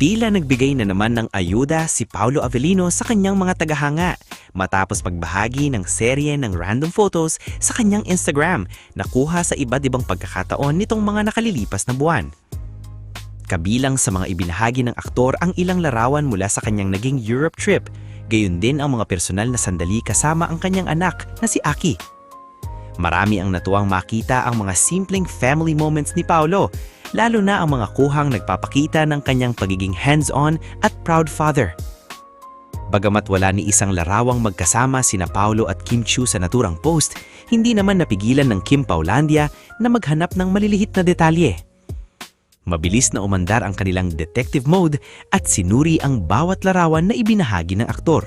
Tila nagbigay na naman ng ayuda si Paolo Avellino sa kanyang mga tagahanga matapos pagbahagi ng serye ng random photos sa kanyang Instagram na kuha sa iba't ibang pagkakataon nitong mga nakalilipas na buwan. Kabilang sa mga ibinahagi ng aktor ang ilang larawan mula sa kanyang naging Europe trip, gayon din ang mga personal na sandali kasama ang kanyang anak na si Aki. Marami ang natuwang makita ang mga simpleng family moments ni Paolo, lalo na ang mga kuhang nagpapakita ng kanyang pagiging hands-on at proud father. Bagamat wala ni isang larawang magkasama sina Paolo at Kim Chiu sa naturang post, hindi naman napigilan ng Kim Paulandia na maghanap ng maliliit na detalye. Mabilis na umandar ang kanilang detective mode at sinuri ang bawat larawan na ibinahagi ng aktor.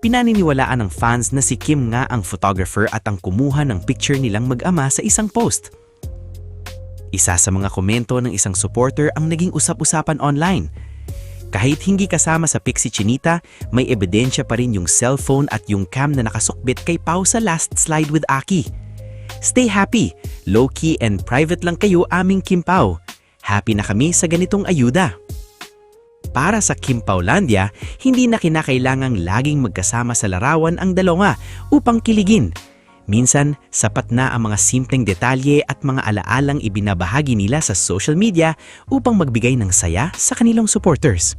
Pinaniniwalaan ng fans na si Kim nga ang photographer at ang kumuha ng picture nilang mag-ama sa isang post. Isa sa mga komento ng isang supporter ang naging usap-usapan online. Kahit hindi kasama sa pic si Chinita, may ebidensya pa rin yung cellphone at yung cam na nakasukbit kay Pau sa last slide with Aki. Stay happy, low-key and private lang kayo aming Kim Pao. Happy na kami sa ganitong ayuda. Para sa Kim Paulandia, hindi na kinakailangang laging magkasama sa larawan ang dalawa upang kiligin. Minsan, sapat na ang mga simpleng detalye at mga alaalang ibinabahagi nila sa social media upang magbigay ng saya sa kanilang supporters.